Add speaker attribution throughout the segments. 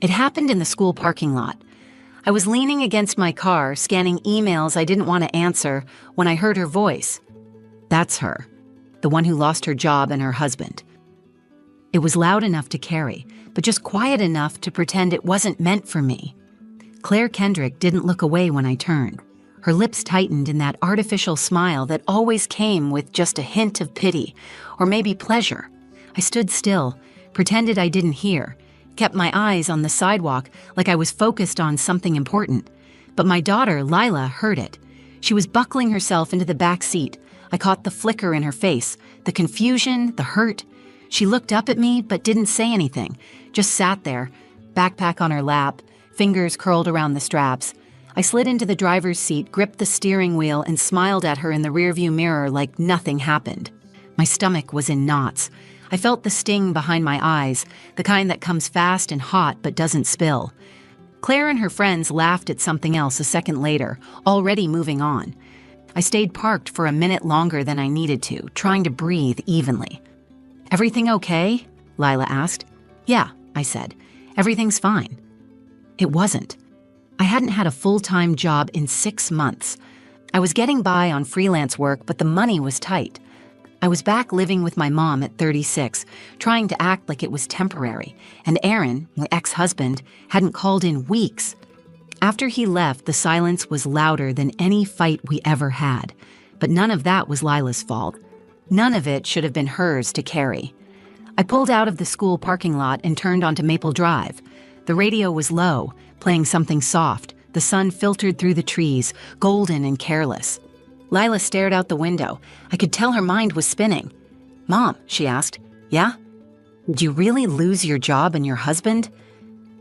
Speaker 1: It happened in the school parking lot. I was leaning against my car, scanning emails I didn't want to answer, when I heard her voice. That's her, the one who lost her job and her husband. It was loud enough to carry, but just quiet enough to pretend it wasn't meant for me. Claire Kendrick didn't look away when I turned. Her lips tightened in that artificial smile that always came with just a hint of pity, or maybe pleasure. I stood still, pretended I didn't hear, kept my eyes on the sidewalk like I was focused on something important. But my daughter, Lila, heard it. She was buckling herself into the back seat. I caught the flicker in her face, the confusion, the hurt. She looked up at me but didn't say anything, just sat there, backpack on her lap, fingers curled around the straps. I slid into the driver's seat, gripped the steering wheel, and smiled at her in the rearview mirror like nothing happened. My stomach was in knots. I felt the sting behind my eyes, the kind that comes fast and hot but doesn't spill. Claire and her friends laughed at something else a second later, already moving on. I stayed parked for a minute longer than I needed to, trying to breathe evenly. "Everything okay?" Lila asked. "Yeah," I said. "Everything's fine." It wasn't. I hadn't had a full-time job in 6 months. I was getting by on freelance work, but the money was tight. I was back living with my mom at 36, trying to act like it was temporary, and Aaron, my ex-husband, hadn't called in weeks. After he left, the silence was louder than any fight we ever had, but none of that was Lila's fault. None of it should have been hers to carry. I pulled out of the school parking lot and turned onto Maple Drive. The radio was low, playing something soft. The sun filtered through the trees, golden and careless. Lila stared out the window. I could tell her mind was spinning. "Mom," she asked. "Yeah? Did you really lose your job and your husband?"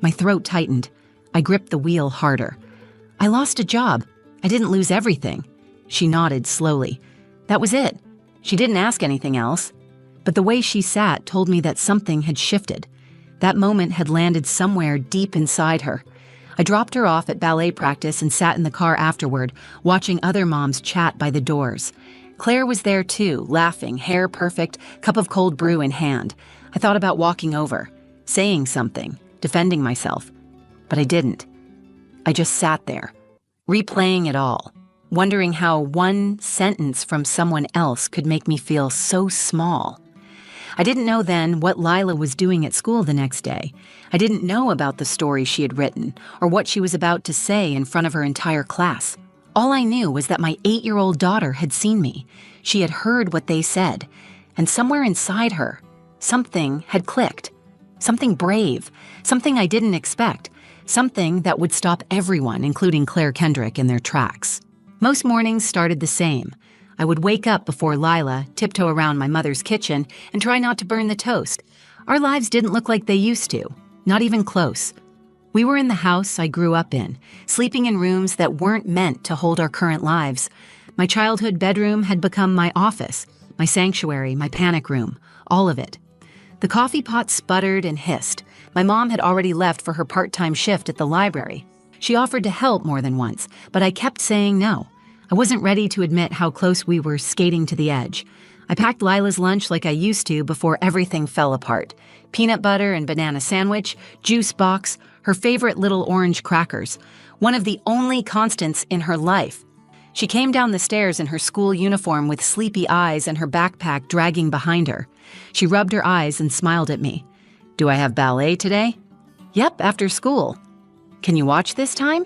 Speaker 1: My throat tightened. I gripped the wheel harder. "I lost a job. I didn't lose everything." She nodded slowly. That was it. She didn't ask anything else. But the way she sat told me that something had shifted. That moment had landed somewhere deep inside her. I dropped her off at ballet practice and sat in the car afterward, watching other moms chat by the doors. Claire was there too, laughing, hair perfect, cup of cold brew in hand. I thought about walking over, saying something, defending myself. But I didn't. I just sat there, replaying it all, wondering how one sentence from someone else could make me feel so small. I didn't know then what Lila was doing at school the next day. I didn't know about the story she had written or what she was about to say in front of her entire class. All I knew was that my 8-year-old daughter had seen me. She had heard what they said. And somewhere inside her, something had clicked. Something brave. Something I didn't expect. Something that would stop everyone, including Claire Kendrick, in their tracks. Most mornings started the same. I would wake up before Lila, tiptoe around my mother's kitchen, and try not to burn the toast. Our lives didn't look like they used to, not even close. We were in the house I grew up in, sleeping in rooms that weren't meant to hold our current lives. My childhood bedroom had become my office, my sanctuary, my panic room, all of it. The coffee pot sputtered and hissed. My mom had already left for her part-time shift at the library. She offered to help more than once, but I kept saying no. I wasn't ready to admit how close we were skating to the edge. I packed Lila's lunch like I used to before everything fell apart. Peanut butter and banana sandwich, juice box, her favorite little orange crackers. One of the only constants in her life. She came down the stairs in her school uniform with sleepy eyes and her backpack dragging behind her. She rubbed her eyes and smiled at me. "Do I have ballet today?" "Yep, after school." "Can you watch this time?"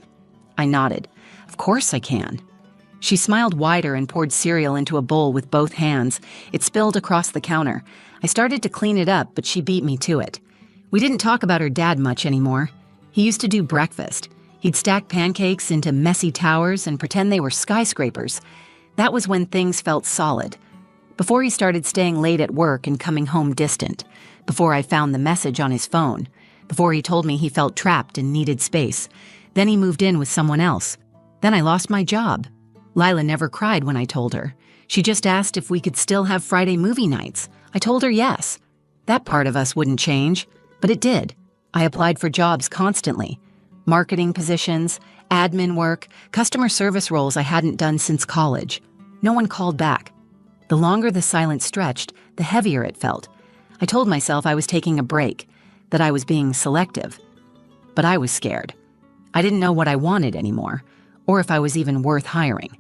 Speaker 1: I nodded. "Of course I can." She smiled wider and poured cereal into a bowl with both hands. It spilled across the counter. I started to clean it up, but she beat me to it. We didn't talk about her dad much anymore. He used to do breakfast. He'd stack pancakes into messy towers and pretend they were skyscrapers. That was when things felt solid. Before he started staying late at work and coming home distant. Before I found the message on his phone. Before he told me he felt trapped and needed space. Then he moved in with someone else. Then I lost my job. Lila never cried when I told her. She just asked if we could still have Friday movie nights. I told her yes. That part of us wouldn't change, but it did. I applied for jobs constantly. Marketing positions, admin work, customer service roles I hadn't done since college. No one called back. The longer the silence stretched, the heavier it felt. I told myself I was taking a break, that I was being selective. but I was scared. I didn't know what I wanted anymore, or if I was even worth hiring.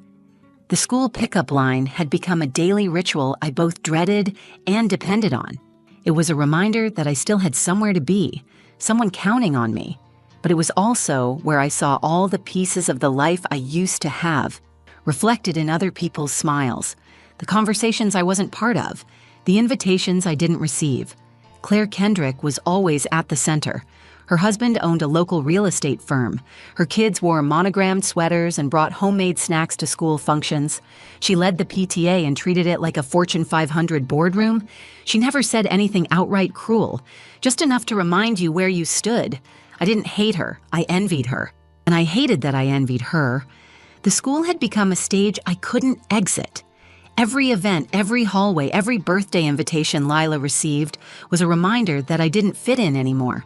Speaker 1: The school pickup line had become a daily ritual I both dreaded and depended on. It was a reminder that I still had somewhere to be, someone counting on me, but it was also where I saw all the pieces of the life I used to have, reflected in other people's smiles, the conversations I wasn't part of, the invitations I didn't receive. Claire Kendrick was always at the center. Her husband owned a local real estate firm. Her kids wore monogrammed sweaters and brought homemade snacks to school functions. She led the PTA and treated it like a Fortune 500 boardroom. She never said anything outright cruel, just enough to remind you where you stood. I didn't hate her, I envied her. And I hated that I envied her. The school had become a stage I couldn't exit. Every event, every hallway, every birthday invitation Lila received was a reminder that I didn't fit in anymore.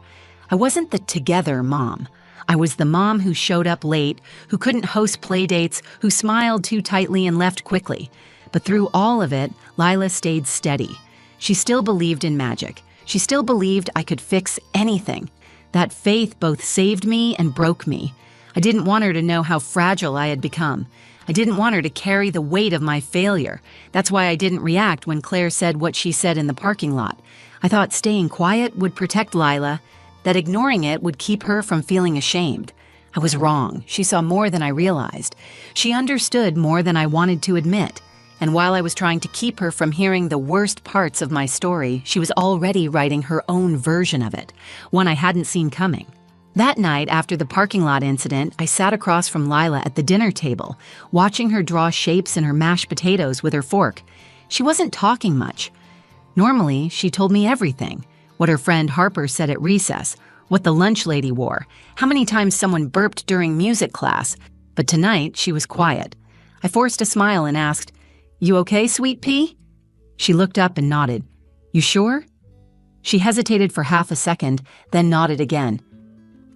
Speaker 1: I wasn't the together mom. I was the mom who showed up late, who couldn't host play dates, who smiled too tightly and left quickly. But through all of it, Lila stayed steady. She still believed in magic. She still believed I could fix anything. That faith both saved me and broke me. I didn't want her to know how fragile I had become. I didn't want her to carry the weight of my failure. That's why I didn't react when Claire said what she said in the parking lot. I thought staying quiet would protect Lila, that ignoring it would keep her from feeling ashamed. I was wrong. She saw more than I realized. She understood more than I wanted to admit. And while I was trying to keep her from hearing the worst parts of my story, she was already writing her own version of it, one I hadn't seen coming. That night, after the parking lot incident, I sat across from Lila at the dinner table, watching her draw shapes in her mashed potatoes with her fork. She wasn't talking much. Normally, she told me everything. What her friend Harper said at recess, what the lunch lady wore, how many times someone burped during music class. But tonight, she was quiet. I forced a smile and asked, "You okay, sweet pea?" She looked up and nodded. "You sure?" She hesitated for half a second, then nodded again.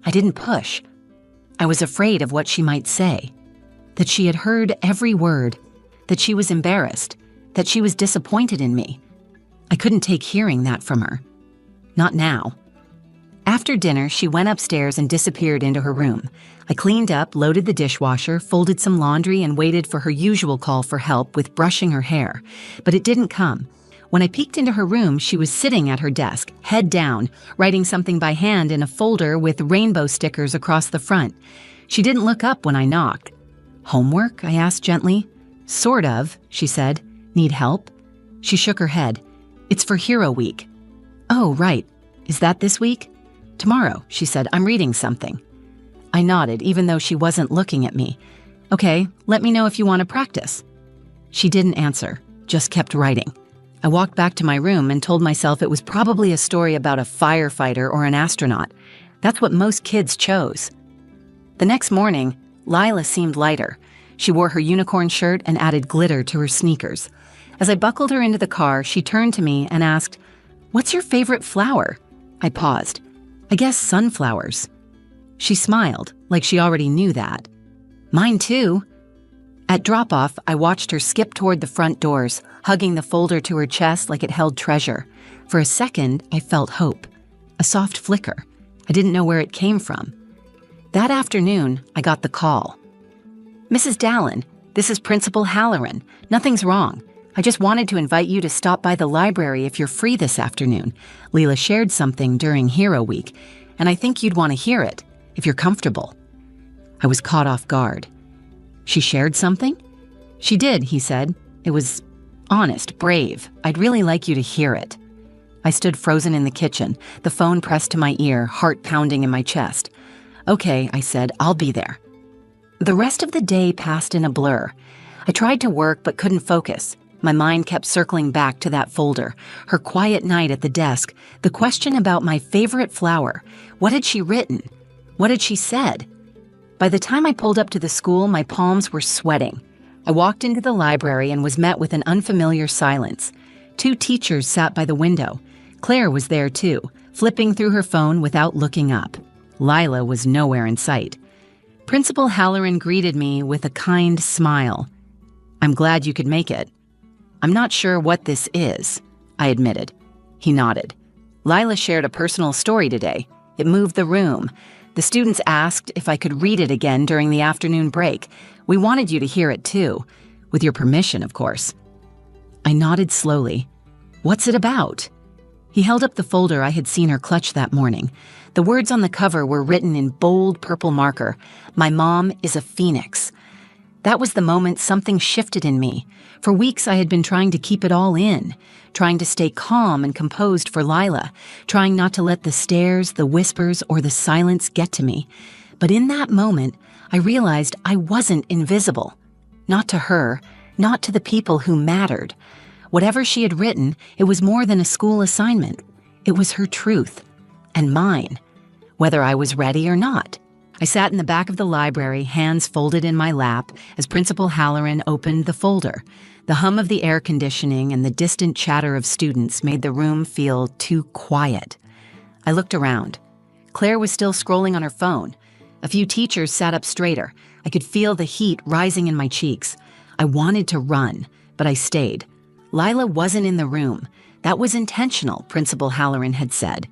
Speaker 1: I didn't push. I was afraid of what she might say, that she had heard every word, that she was embarrassed, that she was disappointed in me. I couldn't take hearing that from her. Not now. After dinner, she went upstairs and disappeared into her room. I cleaned up, loaded the dishwasher, folded some laundry, and waited for her usual call for help with brushing her hair. But it didn't come. When I peeked into her room, she was sitting at her desk, head down, writing something by hand in a folder with rainbow stickers across the front. She didn't look up when I knocked. "Homework?" I asked gently. "Sort of," she said. "Need help?" She shook her head. "It's for Hero Week." "Oh, right. Is that this week?" "Tomorrow," she said. "I'm reading something." I nodded, even though she wasn't looking at me. "Okay, let me know if you want to practice." She didn't answer, just kept writing. I walked back to my room and told myself it was probably a story about a firefighter or an astronaut. That's what most kids chose. The next morning, Lila seemed lighter. She wore her unicorn shirt and added glitter to her sneakers. As I buckled her into the car, she turned to me and asked, "What's your favorite flower?" I paused. "I guess sunflowers." She smiled, like she already knew that. "Mine too." At drop-off, I watched her skip toward the front doors, hugging the folder to her chest like it held treasure. For a second, I felt hope. A soft flicker. I didn't know where it came from. That afternoon, I got the call. "Mrs. Dallin, this is Principal Halloran. Nothing's wrong. I just wanted to invite you to stop by the library if you're free this afternoon. Leela shared something during Hero Week, and I think you'd want to hear it, if you're comfortable." I was caught off guard. "She shared something?" "She did," he said. "It was honest, brave. I'd really like you to hear it." I stood frozen in the kitchen, the phone pressed to my ear, heart pounding in my chest. "Okay," I said, "I'll be there." The rest of the day passed in a blur. I tried to work but couldn't focus. My mind kept circling back to that folder, her quiet night at the desk, the question about my favorite flower. What had she written? What had she said? By the time I pulled up to the school, my palms were sweating. I walked into the library and was met with an unfamiliar silence. 2 teachers sat by the window. Claire was there too, flipping through her phone without looking up. Lila was nowhere in sight. Principal Halloran greeted me with a kind smile. "I'm glad you could make it." "I'm not sure what this is," I admitted. He nodded. "Lila shared a personal story today. It moved the room. The students asked if I could read it again during the afternoon break. We wanted you to hear it too. With your permission, of course. I nodded slowly. What's it about? He held up the folder I had seen her clutch that morning. The words on the cover were written in bold purple marker. My mom is a phoenix. That was the moment something shifted in me. For weeks I had been trying to keep it all in, trying to stay calm and composed for Lila, trying not to let the stares, the whispers, or the silence get to me. But in that moment, I realized I wasn't invisible. Not to her, not to the people who mattered. Whatever she had written, it was more than a school assignment. It was her truth. And mine. Whether I was ready or not. I sat in the back of the library, hands folded in my lap, as Principal Halloran opened the folder. The hum of the air conditioning and the distant chatter of students made the room feel too quiet. I looked around. Claire was still scrolling on her phone. A few teachers sat up straighter. I could feel the heat rising in my cheeks. I wanted to run, but I stayed. Lila wasn't in the room. That was intentional, Principal Halloran had said.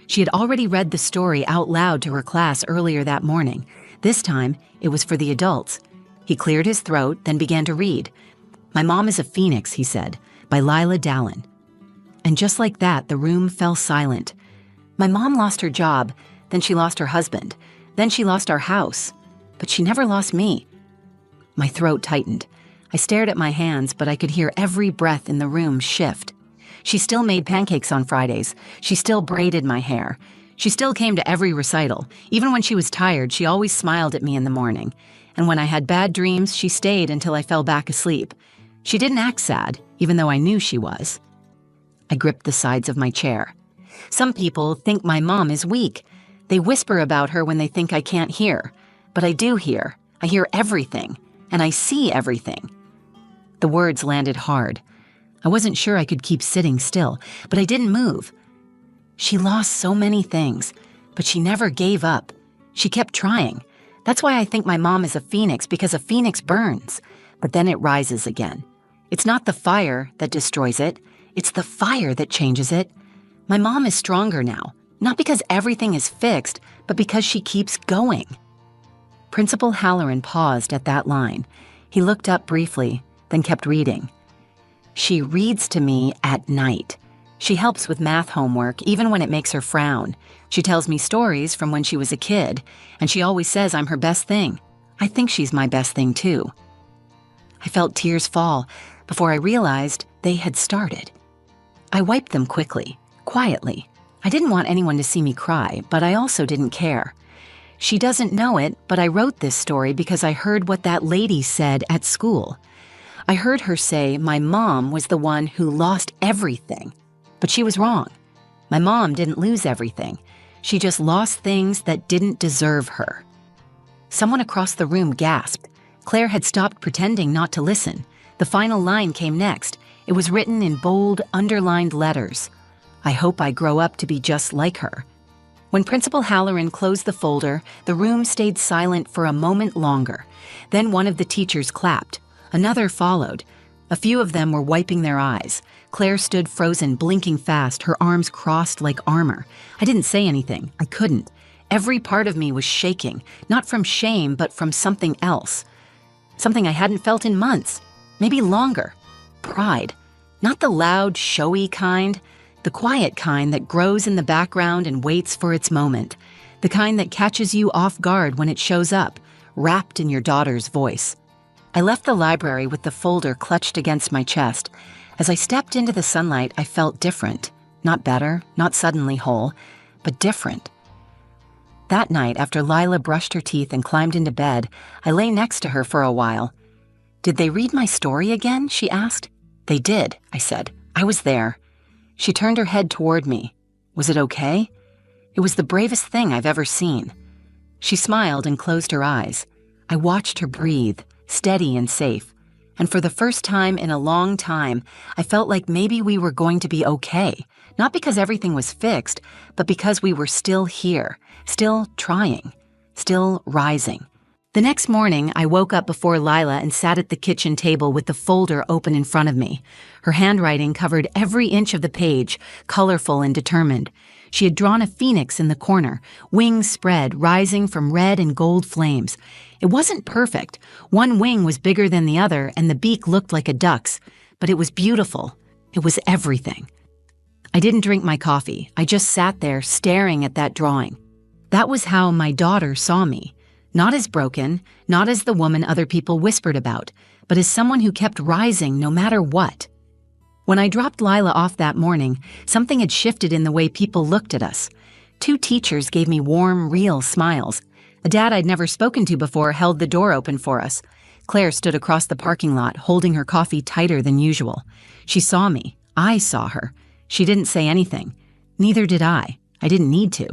Speaker 1: She had already read the story out loud to her class earlier that morning. This time, it was for the adults. He cleared his throat, then began to read. My Mom is a Phoenix, he said, by Lila Dallin. And just like that, the room fell silent. My mom lost her job, then she lost her husband, then she lost our house. But she never lost me. My throat tightened. I stared at my hands, but I could hear every breath in the room shift. She still made pancakes on Fridays. She still braided my hair. She still came to every recital. Even when she was tired, she always smiled at me in the morning. And when I had bad dreams, she stayed until I fell back asleep. She didn't act sad, even though I knew she was. I gripped the sides of my chair. Some people think my mom is weak. They whisper about her when they think I can't hear. But I do hear. I hear everything. And I see everything. The words landed hard. I wasn't sure I could keep sitting still, but I didn't move. She lost so many things, but she never gave up. She kept trying. That's why I think my mom is a phoenix, because a phoenix burns, but then it rises again. It's not the fire that destroys it. It's the fire that changes it. My mom is stronger now, not because everything is fixed, but because she keeps going. Principal Halloran paused at that line. He looked up briefly, then kept reading. She reads to me at night. She helps with math homework, even when it makes her frown. She tells me stories from when she was a kid, and she always says I'm her best thing. I think she's my best thing, too. I felt tears fall before I realized they had started. I wiped them quickly, quietly. I didn't want anyone to see me cry, but I also didn't care. She doesn't know it, but I wrote this story because I heard what that lady said at school. I heard her say my mom was the one who lost everything. But she was wrong. My mom didn't lose everything. She just lost things that didn't deserve her. Someone across the room gasped. Claire had stopped pretending not to listen. The final line came next. It was written in bold, underlined letters. I hope I grow up to be just like her. When Principal Halloran closed the folder, the room stayed silent for a moment longer. Then one of the teachers clapped. Another followed. A few of them were wiping their eyes. Claire stood frozen, blinking fast, her arms crossed like armor. I didn't say anything. I couldn't. Every part of me was shaking, not from shame, but from something else. Something I hadn't felt in months, maybe longer. Pride. Not the loud, showy kind, the quiet kind that grows in the background and waits for its moment. The kind that catches you off guard when it shows up, wrapped in your daughter's voice. I left the library with the folder clutched against my chest. As I stepped into the sunlight, I felt different. Not better, not suddenly whole, but different. That night, after Lila brushed her teeth and climbed into bed, I lay next to her for a while. "Did they read my story again?" she asked. "They did," I said. "I was there." She turned her head toward me. Was it okay? It was the bravest thing I've ever seen. She smiled and closed her eyes. I watched her breathe, steady and safe. And for the first time in a long time, I felt like maybe we were going to be okay. Not because everything was fixed, but because we were still here, still trying, still rising. The next morning, I woke up before Lila and sat at the kitchen table with the folder open in front of me. Her handwriting covered every inch of the page, colorful and determined. She had drawn a phoenix in the corner, wings spread, rising from red and gold flames. It wasn't perfect. One wing was bigger than the other, and the beak looked like a duck's, but it was beautiful. It was everything. I didn't drink my coffee. I just sat there staring at that drawing. That was how my daughter saw me. Not as broken, not as the woman other people whispered about, but as someone who kept rising no matter what. When I dropped Lila off that morning, something had shifted in the way people looked at us. 2 teachers gave me warm, real smiles. A dad I'd never spoken to before held the door open for us. Claire stood across the parking lot, holding her coffee tighter than usual. She saw me. I saw her. She didn't say anything. Neither did I. I didn't need to.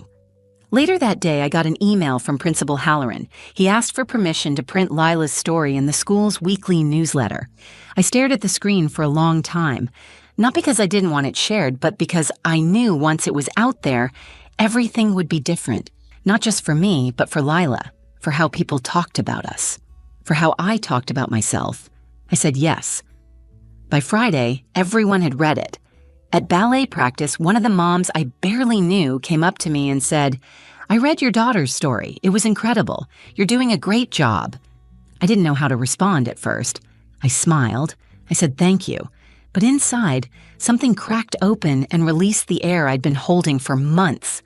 Speaker 1: Later that day, I got an email from Principal Halloran. He asked for permission to print Lila's story in the school's weekly newsletter. I stared at the screen for a long time, not because I didn't want it shared, but because I knew once it was out there, everything would be different. Not just for me, but for Lila, for how people talked about us, for how I talked about myself. I said yes. By Friday, everyone had read it. At ballet practice, one of the moms I barely knew came up to me and said, "I read your daughter's story. It was incredible. You're doing a great job." I didn't know how to respond at first. I smiled. I said thank you. But inside, something cracked open and released the air I'd been holding for months.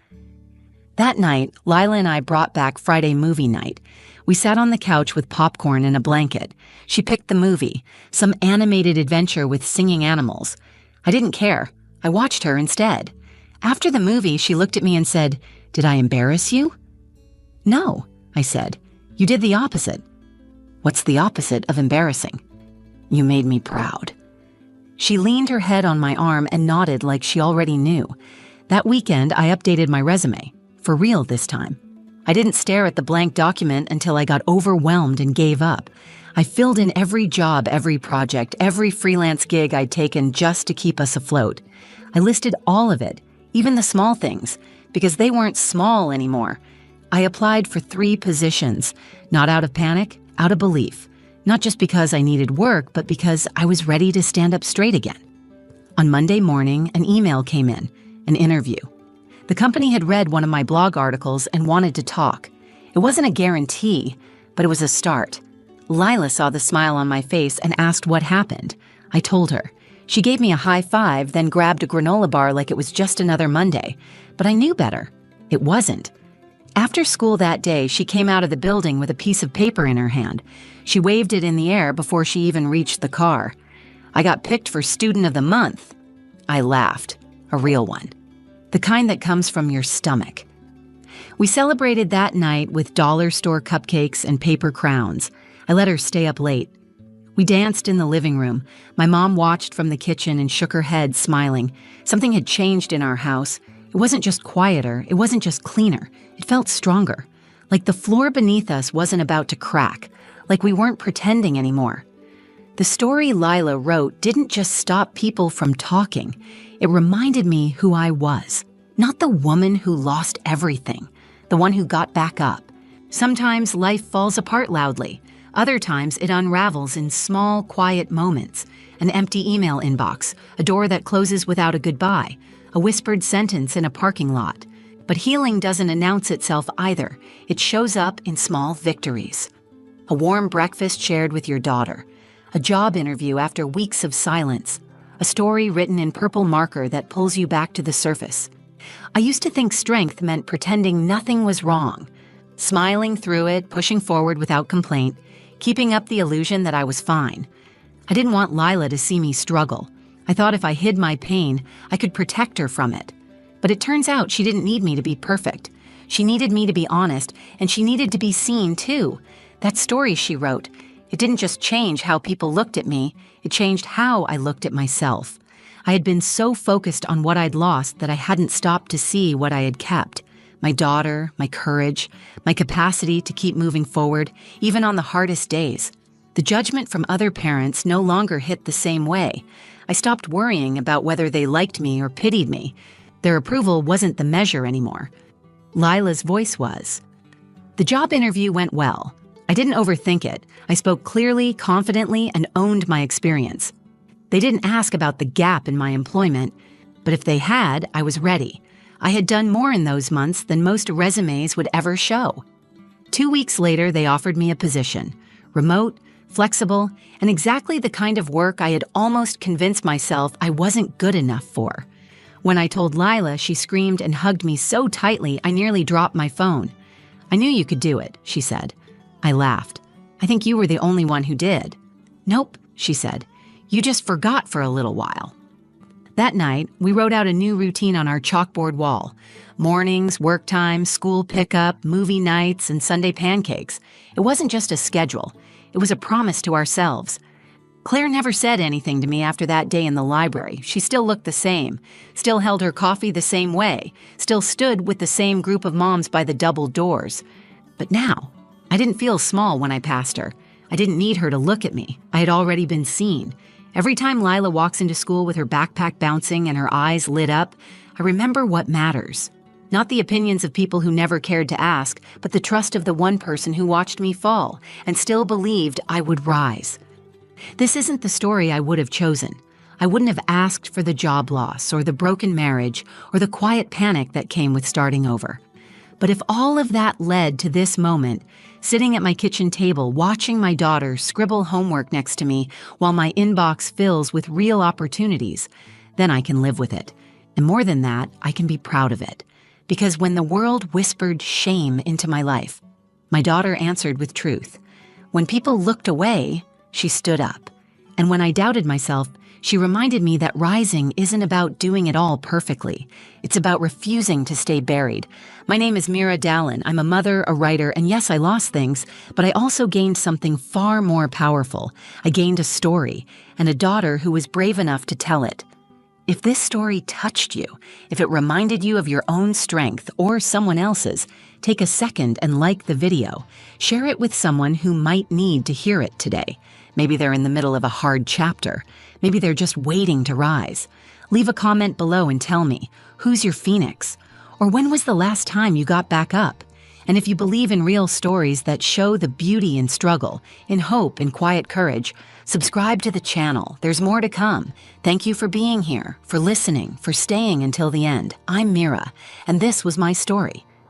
Speaker 1: That night, Lila and I brought back Friday movie night. We sat on the couch with popcorn and a blanket. She picked the movie, some animated adventure with singing animals. I didn't care. I watched her instead. After the movie, she looked at me and said, "Did I embarrass you?" "No," I said. "You did the opposite." "What's the opposite of embarrassing?" "You made me proud." She leaned her head on my arm and nodded like she already knew. That weekend, I updated my resume. For real this time. I didn't stare at the blank document until I got overwhelmed and gave up. I filled in every job, every project, every freelance gig I'd taken just to keep us afloat. I listed all of it, even the small things, because they weren't small anymore. I applied for 3 positions, not out of panic, out of belief. Not just because I needed work, but because I was ready to stand up straight again. On Monday morning, an email came in, an interview. The company had read one of my blog articles and wanted to talk. It wasn't a guarantee, but it was a start. Lila saw the smile on my face and asked what happened. I told her. She gave me a high five, then grabbed a granola bar like it was just another Monday. But I knew better. It wasn't. After school that day, she came out of the building with a piece of paper in her hand. She waved it in the air before she even reached the car. "I got picked for Student of the Month." I laughed. A real one. The kind that comes from your stomach. We celebrated that night with dollar store cupcakes and paper crowns. I let her stay up late. We danced in the living room. My mom watched from the kitchen and shook her head, smiling. Something had changed in our house. It wasn't just quieter, it wasn't just cleaner. It felt stronger. Like the floor beneath us wasn't about to crack. Like we weren't pretending anymore. The story Lila wrote didn't just stop people from talking. It reminded me who I was. Not the woman who lost everything. The one who got back up. Sometimes life falls apart loudly. Other times it unravels in small, quiet moments. An empty email inbox, a door that closes without a goodbye, a whispered sentence in a parking lot. But healing doesn't announce itself either. It shows up in small victories. A warm breakfast shared with your daughter. A job interview after weeks of silence. A story written in purple marker that pulls you back to the surface. I used to think strength meant pretending nothing was wrong. Smiling through it, pushing forward without complaint, keeping up the illusion that I was fine. I didn't want Lila to see me struggle. I thought if I hid my pain, I could protect her from it. But it turns out she didn't need me to be perfect. She needed me to be honest, and she needed to be seen too. That story she wrote, it didn't just change how people looked at me, it changed how I looked at myself. I had been so focused on what I'd lost that I hadn't stopped to see what I had kept. My daughter, my courage, my capacity to keep moving forward, even on the hardest days. The judgment from other parents no longer hit the same way. I stopped worrying about whether they liked me or pitied me. Their approval wasn't the measure anymore. Lila's voice was. The job interview went well. I didn't overthink it. I spoke clearly, confidently, and owned my experience. They didn't ask about the gap in my employment, but if they had, I was ready. I had done more in those months than most resumes would ever show. 2 weeks later, they offered me a position, remote, flexible, and exactly the kind of work I had almost convinced myself I wasn't good enough for. When I told Lila, she screamed and hugged me so tightly I nearly dropped my phone. "I knew you could do it," she said. I laughed. "I think you were the only one who did." "Nope," she said. "You just forgot for a little while." That night, we wrote out a new routine on our chalkboard wall. Mornings, work time, school pickup, movie nights, and Sunday pancakes. It wasn't just a schedule. It was a promise to ourselves. Claire never said anything to me after that day in the library. She still looked the same, still held her coffee the same way, still stood with the same group of moms by the double doors. But now, I didn't feel small when I passed her. I didn't need her to look at me. I had already been seen. Every time Lila walks into school with her backpack bouncing and her eyes lit up, I remember what matters. Not the opinions of people who never cared to ask, but the trust of the one person who watched me fall and still believed I would rise. This isn't the story I would have chosen. I wouldn't have asked for the job loss or the broken marriage or the quiet panic that came with starting over. But if all of that led to this moment, sitting at my kitchen table watching my daughter scribble homework next to me while my inbox fills with real opportunities, then I can live with it. And more than that, I can be proud of it. Because when the world whispered shame into my life, my daughter answered with truth. When people looked away, she stood up. And when I doubted myself, she reminded me that rising isn't about doing it all perfectly. It's about refusing to stay buried. My name is Mira Dallin. I'm a mother, a writer, and yes, I lost things, but I also gained something far more powerful. I gained a story, and a daughter who was brave enough to tell it. If this story touched you, if it reminded you of your own strength or someone else's, take a second and like the video. Share it with someone who might need to hear it today. Maybe they're in the middle of a hard chapter. Maybe they're just waiting to rise. Leave a comment below and tell me, who's your phoenix? Or when was the last time you got back up? And if you believe in real stories that show the beauty in struggle, in hope and quiet courage, subscribe to the channel. There's more to come. Thank you for being here, for listening, for staying until the end. I'm Mira, and this was my story.